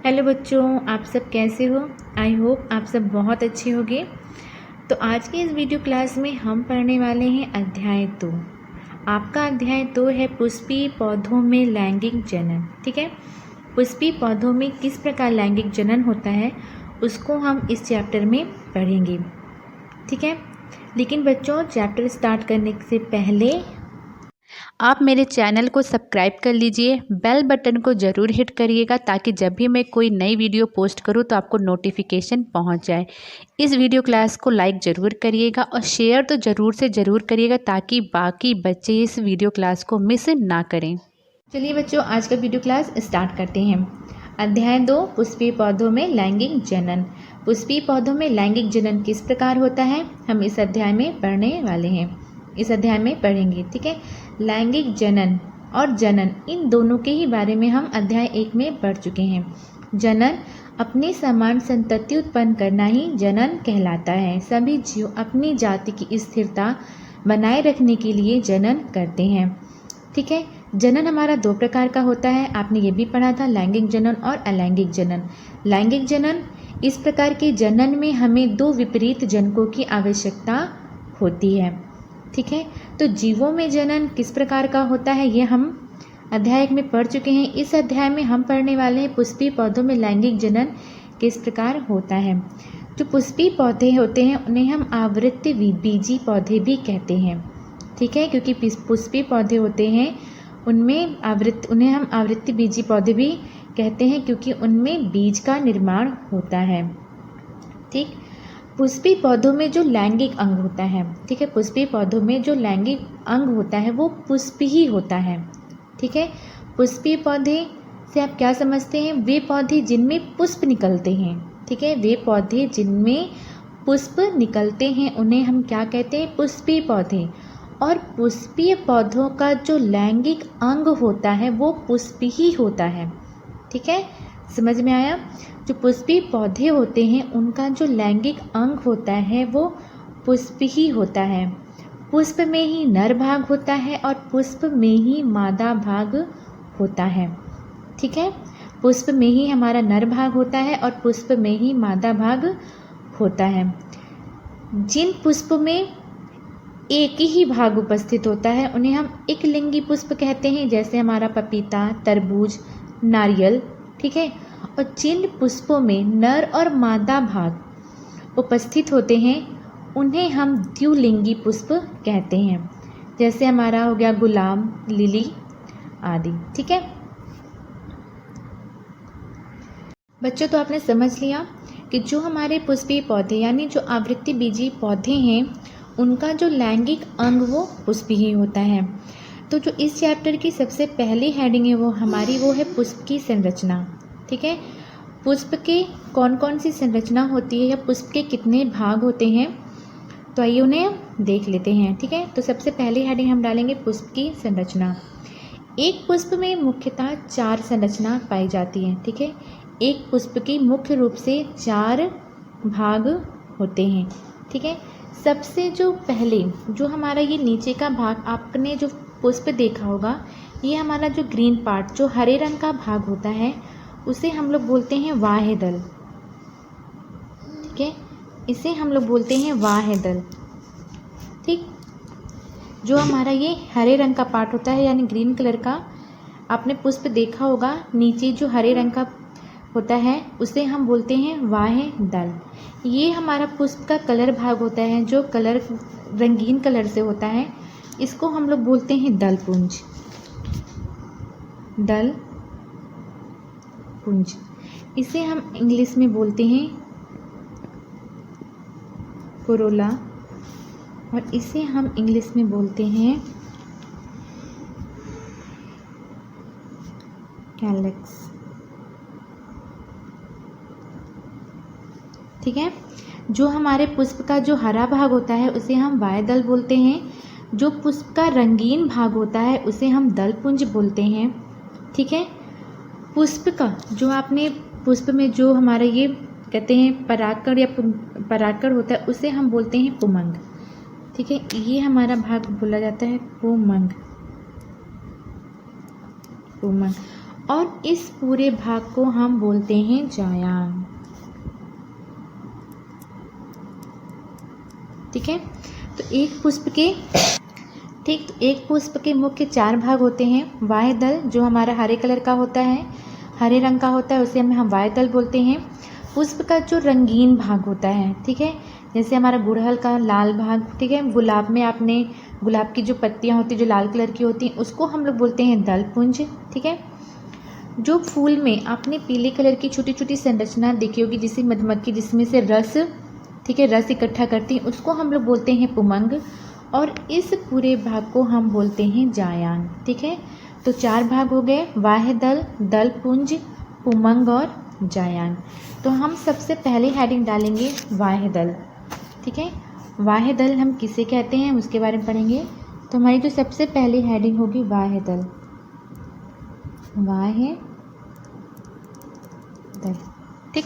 Hello बच्चों, आप सब कैसे हो। आई होप आप सब बहुत अच्छे होंगे। तो आज के इस वीडियो क्लास में हम पढ़ने वाले हैं अध्याय 2। आपका अध्याय 2 है पुष्पीय पौधों में लैंगिक जनन। ठीक है, पुष्पीय पौधों में किस प्रकार लैंगिक जनन होता है उसको हम इस चैप्टर में पढ़ेंगे। ठीक है, लेकिन बच्चों चैप्टर स्टार्ट करने से पहले आप मेरे चैनल को सब्सक्राइब कर लीजिए, बेल बटन को ज़रूर हिट करिएगा ताकि जब भी मैं कोई नई वीडियो पोस्ट करूं तो आपको नोटिफिकेशन पहुंच जाए। इस वीडियो क्लास को लाइक ज़रूर करिएगा और शेयर तो ज़रूर से ज़रूर करिएगा ताकि बाकी बच्चे इस वीडियो क्लास को मिस ना करें। चलिए बच्चों, आज का वीडियो क्लास स्टार्ट करते हैं। अध्याय 2 पुष्पीय पौधों में लैंगिक जनन। पुष्पीय पौधों में लैंगिक जनन किस प्रकार होता है हम इस अध्याय में पढ़ने वाले हैं, इस अध्याय में पढ़ेंगे। ठीक है, लैंगिक जनन और जनन इन दोनों के ही बारे में हम अध्याय 1 में पढ़ चुके हैं। जनन अपने समान संतति उत्पन्न करना ही जनन कहलाता है। सभी जीव अपनी जाति की स्थिरता बनाए रखने के लिए जनन करते हैं। ठीक है, जनन हमारा 2 प्रकार का होता है, आपने ये भी पढ़ा था, लैंगिक जनन और अलैंगिक जनन। लैंगिक जनन, इस प्रकार के जनन में हमें 2 विपरीत जनकों की आवश्यकता होती है। ठीक है, तो जीवों में जनन किस प्रकार का होता है ये हम अध्याय 1 में पढ़ चुके हैं। इस अध्याय में हम पढ़ने वाले हैं पुष्पीय पौधों में लैंगिक जनन किस प्रकार होता है। जो पुष्पीय पौधे होते हैं उन्हें हम आवृत्ति बीजी पौधे भी कहते हैं। ठीक है, क्योंकि पुष्पीय पौधे होते हैं उन्हें हम आवृत्ति बीजी पौधे भी कहते हैं क्योंकि उनमें बीज का निर्माण होता है। ठीक, पुष्पीय पौधों में जो लैंगिक अंग होता है, ठीक है, पुष्पीय पौधों में जो लैंगिक अंग होता है वो पुष्प ही होता है। ठीक है, पुष्पीय पौधे से आप क्या समझते हैं, वे पौधे जिनमें पुष्प निकलते हैं। ठीक है, वे पौधे जिनमें पुष्प निकलते हैं उन्हें हम क्या कहते हैं, पुष्पीय पौधे। और पुष्पीय पौधों का जो लैंगिक अंग होता है वो पुष्प ही होता है। ठीक है, समझ में आया। जो पुष्पीय पौधे होते हैं उनका जो लैंगिक अंग होता है वो पुष्प ही होता है। पुष्प में ही नर भाग होता है और पुष्प में ही मादा भाग होता है। ठीक है, पुष्प में ही हमारा नर भाग होता है और पुष्प में ही मादा भाग होता है। जिन पुष्प में एक ही भाग उपस्थित होता है उन्हें हम एकलिंगी पुष्प कहते हैं, जैसे हमारा पपीता, तरबूज, नारियल। ठीक है, और जिन पुष्पों में नर और मादा भाग उपस्थित होते हैं उन्हें हम द्विलिंगी पुष्प कहते हैं, जैसे हमारा हो गया गुलाब, लिली आदि। ठीक है बच्चों, तो आपने समझ लिया कि जो हमारे पुष्पीय पौधे यानी जो आवृत्ति बीजी पौधे हैं उनका जो लैंगिक अंग वो पुष्प ही होता है। तो जो इस चैप्टर की सबसे पहली हेडिंग है वो है पुष्प की संरचना। ठीक है, पुष्प के कौन कौन सी संरचना होती है या पुष्प के कितने भाग होते हैं, तो आइए उन्हें देख लेते हैं। ठीक है, तो सबसे पहली हेडिंग हम डालेंगे पुष्प की संरचना। एक पुष्प में मुख्यतः 4 संरचना पाई जाती है। ठीक है, एक पुष्प की मुख्य रूप से 4 भाग होते हैं। ठीक है, सबसे जो पहले जो हमारा ये नीचे का भाग आपने जो पुष्प देखा होगा, ये हमारा जो ग्रीन पार्ट जो हरे रंग का भाग होता है उसे हम लोग बोलते हैं बाह्य दल। ठीक है, इसे हम लोग बोलते हैं बाह्य दल। ठीक, जो हमारा ये हरे रंग का पार्ट होता है यानी ग्रीन कलर का आपने पुष्प देखा होगा, नीचे जो हरे रंग का होता है उसे हम बोलते हैं बाह्य दल। ये हमारा पुष्प का कलर भाग होता है जो कलर रंगीन कलर से होता है, इसको हम लोग बोलते हैं दल पुंज। दल पुंज, इसे हम इंग्लिश में बोलते हैं कोरोला और इसे हम इंग्लिश में बोलते हैं कैलेक्स। ठीक है, जो हमारे पुष्प का जो हरा भाग होता है उसे हम बाह्य दल बोलते हैं। जो पुष्प का रंगीन भाग होता है उसे हम दल पुंज बोलते हैं। ठीक है, पुष्प का जो आपने पुष्प में जो हमारा ये कहते हैं परागकण या परागकण होता है उसे हम बोलते हैं पुमंग। ठीक है, ये हमारा भाग बोला जाता है पुमंग। पुमंग और इस पूरे भाग को हम बोलते हैं जायान। ठीक है, तो एक पुष्प के मुख्य 4 भाग होते हैं। वाह्य दल जो हमारा हरे कलर का होता है, हरे रंग का होता है, उसे हम वाह्य दल बोलते हैं। पुष्प का जो रंगीन भाग होता है, ठीक है, जैसे हमारा गुड़हल का लाल भाग, ठीक है, गुलाब में आपने गुलाब की जो पत्तियां होती हैं जो लाल कलर की होती हैं उसको हम लोग बोलते हैं दल पुंज। ठीक है, जो फूल में आपने पीले कलर की छोटी छोटी संरचना देखी होगी जिसे मधुमक्खी जिसमें से रस, ठीक है, रस इकट्ठा करती हैं, उसको हम लोग बोलते हैं पुमंग। और इस पूरे भाग को हम बोलते हैं जायान। ठीक है, तो 4 भाग हो गए, वाह्य दल, दल पुंज, पुमंग और जायान। तो हम सबसे पहले हेडिंग डालेंगे वाह्य दल। ठीक है, वाह्य दल हम किसे कहते हैं उसके बारे में पढ़ेंगे। तो हमारी जो सबसे पहली हेडिंग होगी वाह्य दल, वाह्य दल। ठीक,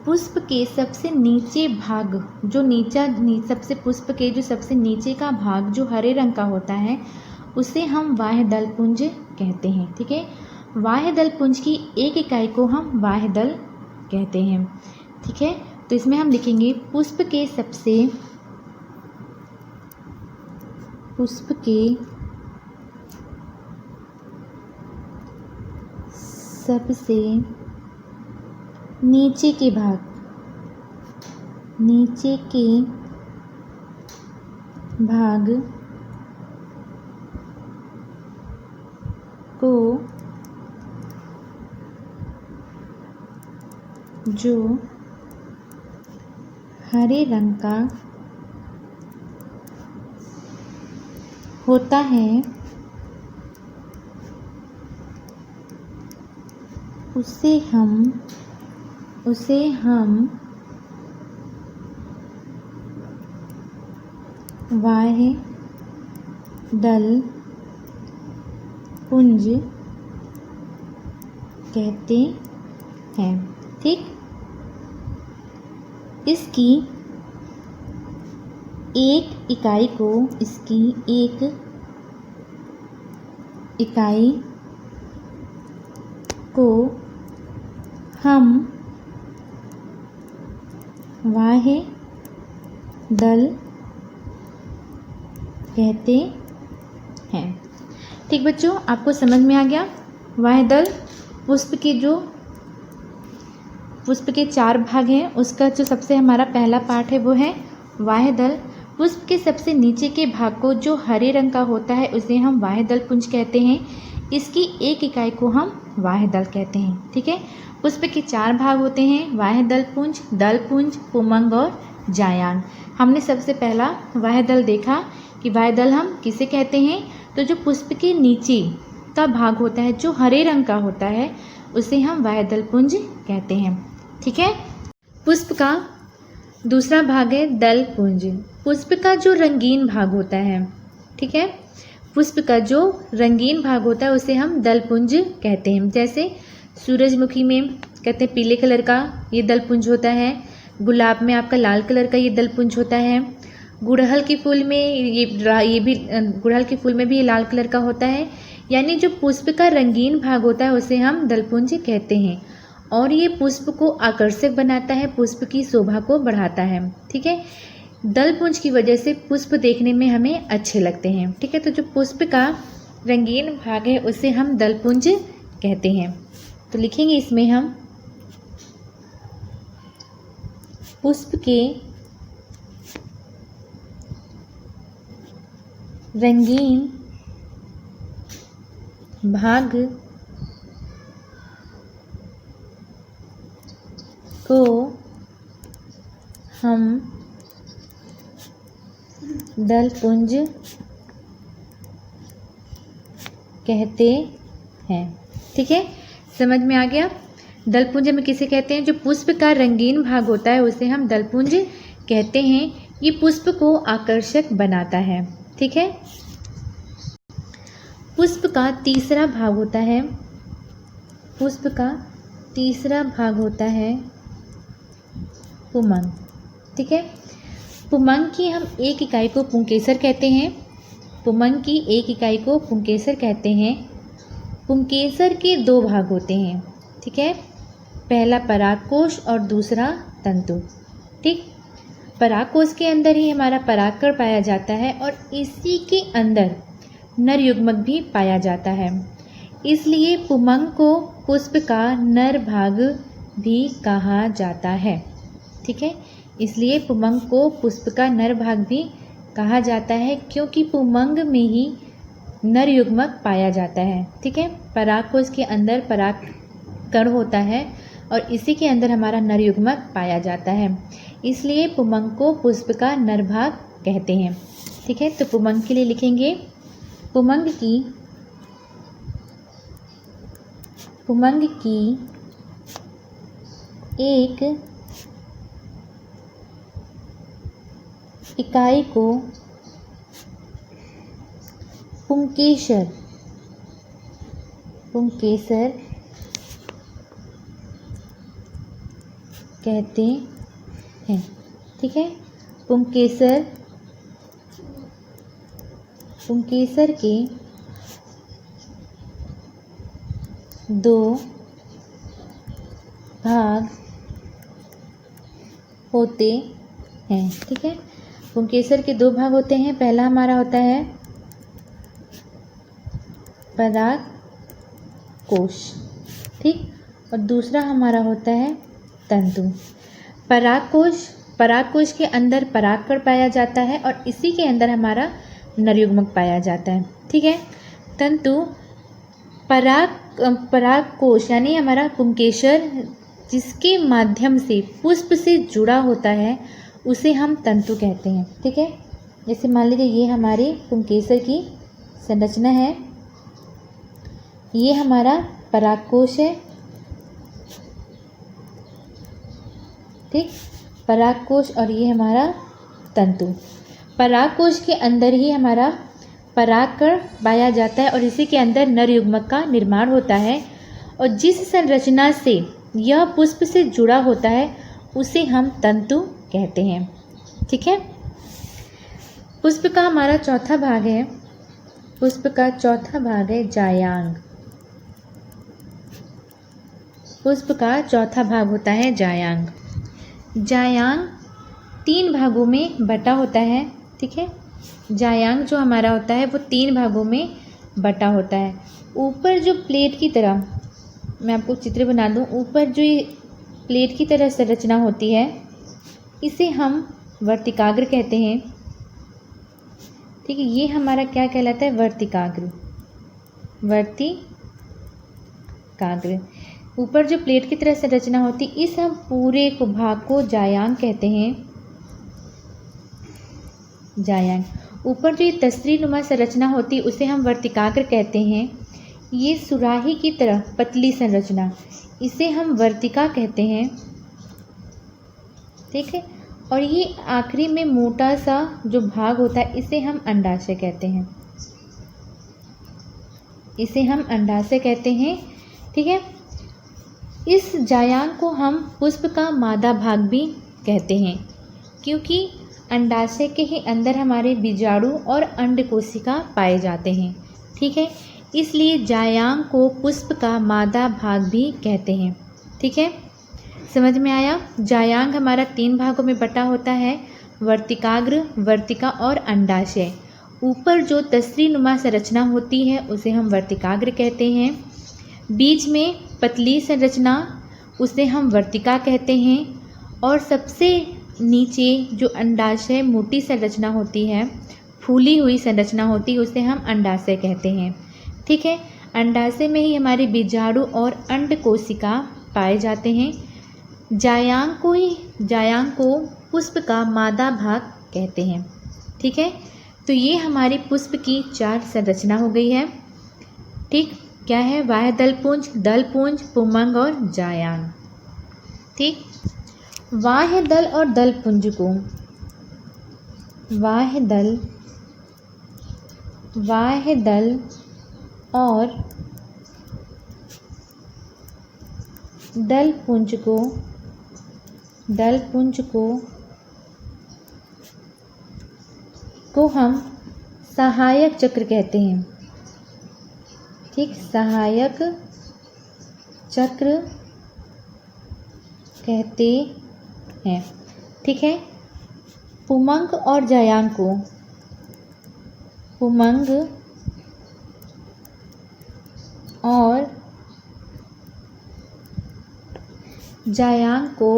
पुष्प के सबसे नीचे भाग जो सबसे पुष्प के जो सबसे नीचे का भाग जो हरे रंग का होता है उसे हम वाह्य दल पुंज कहते हैं। ठीक है, वाह्य दल पुंज की एक इकाई को हम वाह्य दल कहते हैं। ठीक है, तो इसमें हम लिखेंगे पुष्प के सबसे नीचे के भाग को जो हरे रंग का होता है उसे हम वाह्य दल पुंज कहते हैं। ठीक, इसकी एक इकाई को हम वाह्य दल कहते हैं। ठीक बच्चों, आपको समझ में आ गया। वाह्य दल पुष्प के 4 भाग हैं, उसका जो सबसे हमारा पहला पार्ट है वो है वाह्य दल। पुष्प के सबसे नीचे के भाग को जो हरे रंग का होता है उसे हम वाह्य दल पुंज कहते हैं। इसकी एक इकाई को हम वाह्य दल कहते हैं। ठीक है, पुष्प के 4 भाग होते हैं, वाह्य दल पुंज, पुमंग और जायान। हमने सबसे पहला वाह्य दल देखा कि वाह्य दल हम किसे कहते हैं, तो जो पुष्प के नीचे का भाग होता है जो हरे रंग का होता है उसे हम वाह्य दल पुंज कहते हैं। ठीक है, पुष्प का दूसरा भाग है दल पुंज। पुष्प का जो रंगीन भाग होता है, ठीक है, पुष्प का जो रंगीन भाग होता है उसे हम दल पुंज कहते हैं। जैसे सूरजमुखी में कहते हैं पीले कलर का ये दल पुंज होता है, गुलाब में आपका लाल कलर का ये दल पुंज होता है, गुड़हल के फूल में गुड़हल के फूल में भी ये लाल कलर का होता है। यानी जो पुष्प का रंगीन भाग होता है उसे हम दल पुंज कहते हैं और ये पुष्प को आकर्षक बनाता है, पुष्प की शोभा को बढ़ाता है। ठीक है, दल पुंज की वजह से पुष्प देखने में हमें अच्छे लगते हैं। ठीक है, तो जो पुष्प का रंगीन भाग है उसे हम दल पुंज कहते हैं। तो लिखेंगे इसमें हम पुष्प के रंगीन भाग को हम दल पुंज कहते हैं। ठीक है, समझ में आ गया। दल पुंज में किसे कहते हैं, जो पुष्प का रंगीन भाग होता है उसे हम दल पुंज कहते हैं। ये पुष्प को आकर्षक बनाता है। ठीक है, पुष्प का तीसरा भाग होता है पुमंग। ठीक है, पुमंग की हम एक इकाई को पुंकेसर कहते हैं। पुमंग की एक इकाई को पुंकेसर कहते हैं। पुंकेसर के दो भाग होते हैं, ठीक है। पहला परागकोश और दूसरा तंतु, ठीक। परागकोश के अंदर ही हमारा परागकण पाया जाता है और इसी के अंदर नर युग्मक भी पाया जाता है। इसलिए पुमंग को पुष्प का नर भाग भी कहा जाता है, ठीक है। इसलिए पुमंग को पुष्प का नर भाग भी कहा जाता है, क्योंकि पुमंग में ही नर युग्मक पाया जाता है, ठीक है। परागकोश के अंदर परागकण होता है और इसी के अंदर हमारा नर युग्मक पाया जाता है, इसलिए पुमंग को पुष्प का नर भाग कहते हैं, ठीक है। तो पुमंग के लिए लिखेंगे पुमंग की एक इकाई को पुंकेसर कहते हैं, ठीक है। पुंकेसर के दो भाग होते हैं, ठीक है। पुंकेसर के दो भाग होते हैं। पहला हमारा होता है परागकोश, ठीक, और दूसरा हमारा होता है तंतु। परागकोश के अंदर परागकण पाया जाता है और इसी के अंदर हमारा नर युग्मक पाया जाता है, ठीक है। तंतु परागकोश यानी हमारा पुंकेसर जिसके माध्यम से पुष्प से जुड़ा होता है उसे हम तंतु कहते हैं, ठीक है। जैसे मान लीजिए ये हमारे पुंकेसर की संरचना है, ये हमारा परागकोश है, ठीक, परागकोश, और ये हमारा तंतु। परागकोश के अंदर ही हमारा परागकण पाया जाता है और इसी के अंदर नर युग्मक का निर्माण होता है, और जिस संरचना से यह पुष्प से जुड़ा होता है उसे हम तंतु कहते हैं, ठीक है। पुष्प का हमारा चौथा भाग है, पुष्प का चौथा भाग है जायांग। पुष्प का चौथा भाग होता है जायांग। जायांग 3 भागों में बटा होता है, ठीक है। जायांग जो हमारा होता है वो 3 भागों में बटा होता है। ऊपर जो प्लेट की तरह, मैं आपको चित्र बना दूं, ऊपर जो ये प्लेट की तरह संरचना होती है इसे हम वर्तिकाग्र कहते हैं, ठीक है। ये हमारा क्या कहलाता है? वर्तिकाग्र। ऊपर जो प्लेट की तरह संरचना होती इस हम पूरे को भाग को जायांग कहते हैं, जायांग। ऊपर जो ये तसरी नुमा संरचना होती उसे हम वर्तिकाग्र कहते हैं। ये सुराही की तरह पतली संरचना इसे हम वर्तिका कहते हैं, ठीक है। और ये आखिरी में मोटा सा जो भाग होता है इसे हम अंडाशय कहते हैं, इसे हम अंडाशय कहते हैं, ठीक है। इस जायांग को हम पुष्प का मादा भाग भी कहते हैं, क्योंकि अंडाशय के ही अंदर हमारे बीजाणु और अंड कोशिका पाए जाते हैं, ठीक है। इसलिए जायांग को पुष्प का मादा भाग भी कहते हैं, ठीक है। समझ में आया? जायांग हमारा 3 भागों में बटा होता है, वर्तिकाग्र, वर्तिका और अंडाशय। ऊपर जो तसरी नुमा संरचना होती है उसे हम वर्तिकाग्र कहते हैं। बीच में पतली संरचना उसे हम वर्तिका कहते हैं, और सबसे नीचे जो अंडाशय मोटी संरचना होती है, फूली हुई संरचना होती है, उसे हम अंडाशय कहते हैं, ठीक है। अंडाशय में ही हमारे बीजाणु और अंड कोशिका पाए जाते हैं। जायांग को पुष्प का मादा भाग कहते हैं, ठीक है। तो ये हमारी पुष्प की 4 संरचना हो गई है, ठीक। क्या है? बाह्य दलपुंज, पुमंग और जायांग, ठीक। बाह्य दल और दलपुंज को बाह्य दल और दलपुंज को हम सहायक चक्र कहते हैं, ठीक, सहायक चक्र कहते हैं। ठीक है, पुमंग और जायांग को पुमंग और जायांग को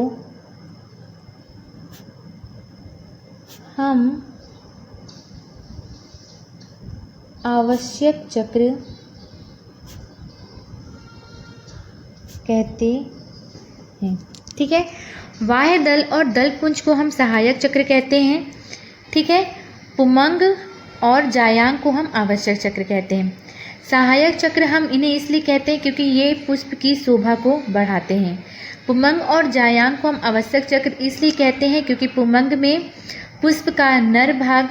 हम आवश्यक चक्र कहते हैं। ठीक है, बाह्य दल और दल पुंज को हम सहायक चक्र कहते हैं। ठीक है, पुमंग और जायांग को हम आवश्यक चक्र कहते हैं। सहायक चक्र हम इन्हें इसलिए कहते हैं क्योंकि ये पुष्प की शोभा को बढ़ाते हैं। पुमंग और जायांग को हम आवश्यक चक्र इसलिए कहते हैं क्योंकि पुमंग में पुष्प का नर भाग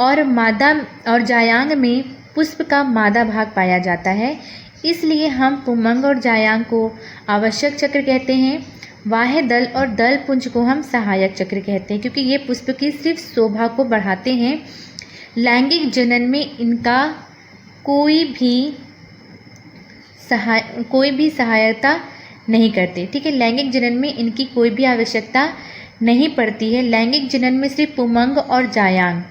और मादा और जायांग में पुष्प का मादा भाग पाया जाता है, इसलिए हम पुमंग और जायांग को आवश्यक चक्र कहते हैं। बाह्य दल और दल पुंज को हम सहायक चक्र कहते हैं क्योंकि ये पुष्प की सिर्फ शोभा को बढ़ाते हैं। लैंगिक जनन में इनका कोई भी सहायता नहीं करते। ठीक है, लैंगिक जनन में इनकी कोई भी आवश्यकता नहीं पड़ती है। लैंगिक जनन में सिर्फ पुमंग और जायांग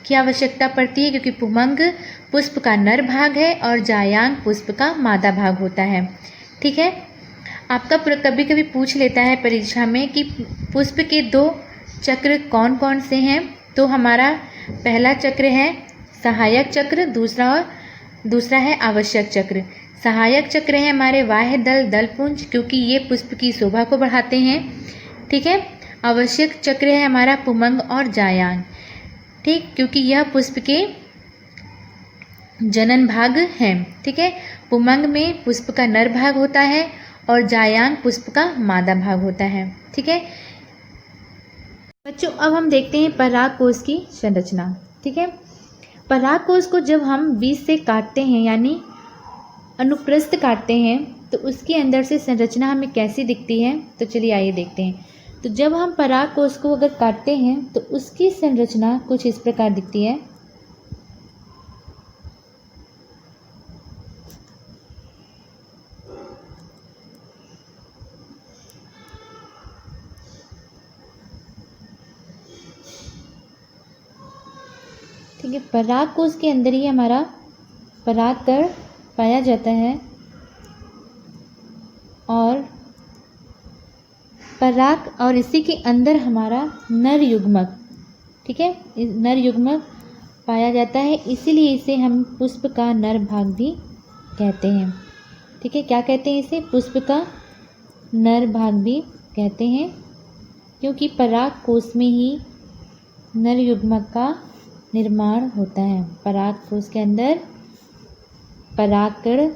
की आवश्यकता पड़ती है क्योंकि पुमंग पुष्प का नर भाग है और जायांग पुष्प का मादा भाग होता है। ठीक है, आपका कभी कभी पूछ लेता है परीक्षा में कि पुष्प के 2 चक्र कौन कौन से हैं। तो हमारा पहला चक्र है सहायक चक्र, दूसरा है आवश्यक चक्र। सहायक चक्र है हमारे बाह्य दल दलपुंज क्योंकि ये पुष्प की शोभा को बढ़ाते हैं। ठीक है, आवश्यक चक्र है हमारा पुमंग और जायांग, ठीक, क्योंकि यह पुष्प के जनन भाग हैं। ठीक है, पुमंग में पुष्प का नर भाग होता है और जायांग पुष्प का मादा भाग होता है। ठीक है बच्चों, अब हम देखते हैं पराग कोश की संरचना। ठीक है, पराग कोश को जब हम बीच से काटते हैं यानी अनुप्रस्थ काटते हैं तो उसके अंदर से संरचना हमें कैसी दिखती है। तो चलिए आइए देखते हैं। तो जब हम पराग कोश को अगर काटते हैं तो उसकी संरचना कुछ इस प्रकार दिखती है। ठीक है, पराग कोश के अंदर ही हमारा परागकण पाया जाता है और पराग और इसी के अंदर हमारा नर युग्मक, ठीक है, नर युग्मक पाया जाता है, इसीलिए इसे हम पुष्प का नर भाग भी कहते हैं। ठीक है, क्या कहते हैं इसे? पुष्प का नर भाग भी कहते हैं क्योंकि पराग कोश में ही नर युग्मक का निर्माण होता है। पराग कोश के अंदर परागकण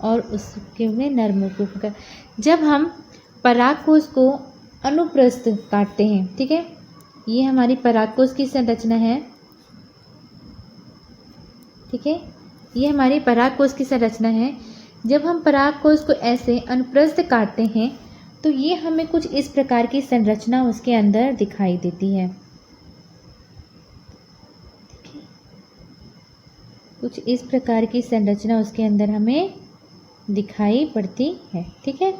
और उसके में नर मुकुट। जब हम परागकोश को अनुप्रस्थ काटते हैं, ठीक है, ये हमारी परागकोश की संरचना है। ठीक है, ये हमारी परागकोश की संरचना है। जब हम परागकोश को ऐसे अनुप्रस्थ काटते हैं तो ये हमें कुछ इस प्रकार की संरचना उसके अंदर दिखाई देती है। कुछ इस प्रकार की संरचना उसके अंदर हमें दिखाई पड़ती है। ठीक है,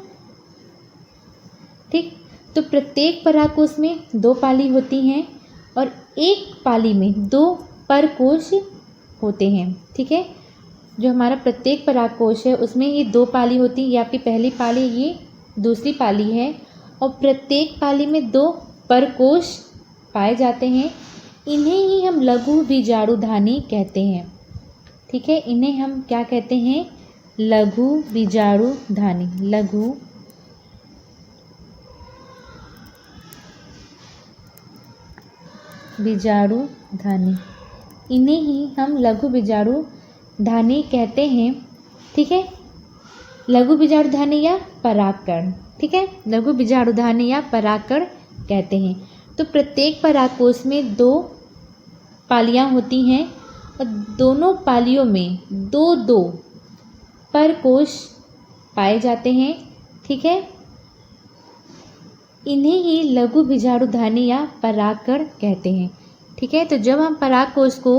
ठीक, तो प्रत्येक परागकोश में 2 पाली होती हैं और एक पाली में 2 परकोश होते हैं। ठीक है, जो हमारा प्रत्येक परागकोश है उसमें ये 2 पाली होती है। ये आपकी पहली पाली, ये दूसरी पाली है और प्रत्येक पाली में 2 परकोश पाए जाते हैं। इन्हें ही हम लघु बीजाणुधानी कहते हैं। ठीक है, इन्हें हम क्या कहते हैं? लघु बीजाणुधानी। लघु बीजाणुधानी, इन्हें ही हम लघु बीजाणुधानी कहते हैं। ठीक है, लघु बीजाणुधानी या परागकण। ठीक है, लघु बीजाणुधानी या परागकण कहते हैं। तो प्रत्येक परागकोश में 2 पालियां होती हैं और दोनों पालियों में 2-2 परकोश पाए जाते हैं। ठीक है, इन्हें ही लघु बीजाणुधानी या परागकण कहते हैं। ठीक है, तो जब हम परागकोश को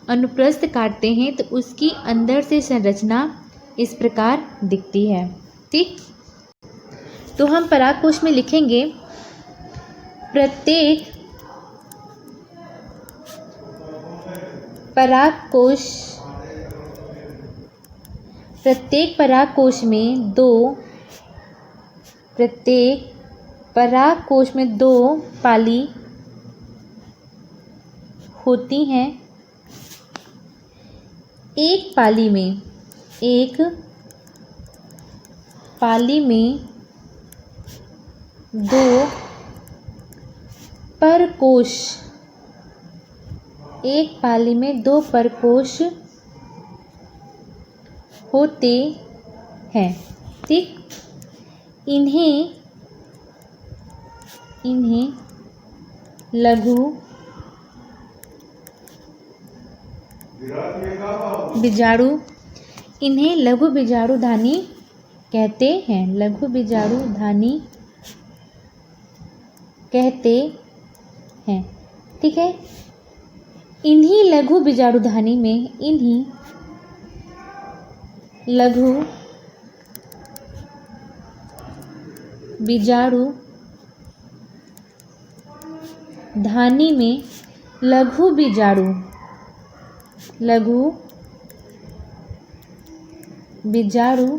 अनुप्रस्थ काटते हैं तो उसकी अंदर से संरचना इस प्रकार दिखती है। ठीक, तो हम परागकोश में लिखेंगे प्रत्येक परागकोश में दो पाली होती हैं। एक पाली में दो परकोश होते हैं। ठीक, इन्हें लघु बीजाणुधानी कहते हैं। ठीक है, इन्हीं लघु बीजाणुधानी में लघु बीजाणु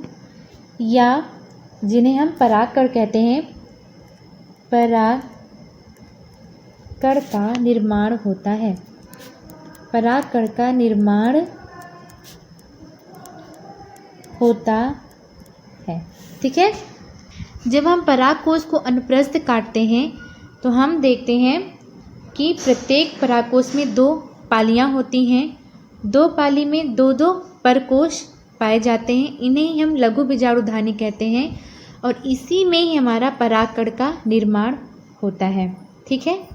या जिन्हें हम परागकण कहते हैं, परागकण का निर्माण होता है। ठीक है, जब हम परागकोश को अनुप्रस्थ काटते हैं तो हम देखते हैं कि प्रत्येक परागकोश में दो पालियां होती हैं। दो पाली में दो परकोश पाए जाते हैं। इन्हें हम लघु बीजाणुधानी कहते हैं और इसी में ही हमारा परागकण का निर्माण होता है। ठीक है।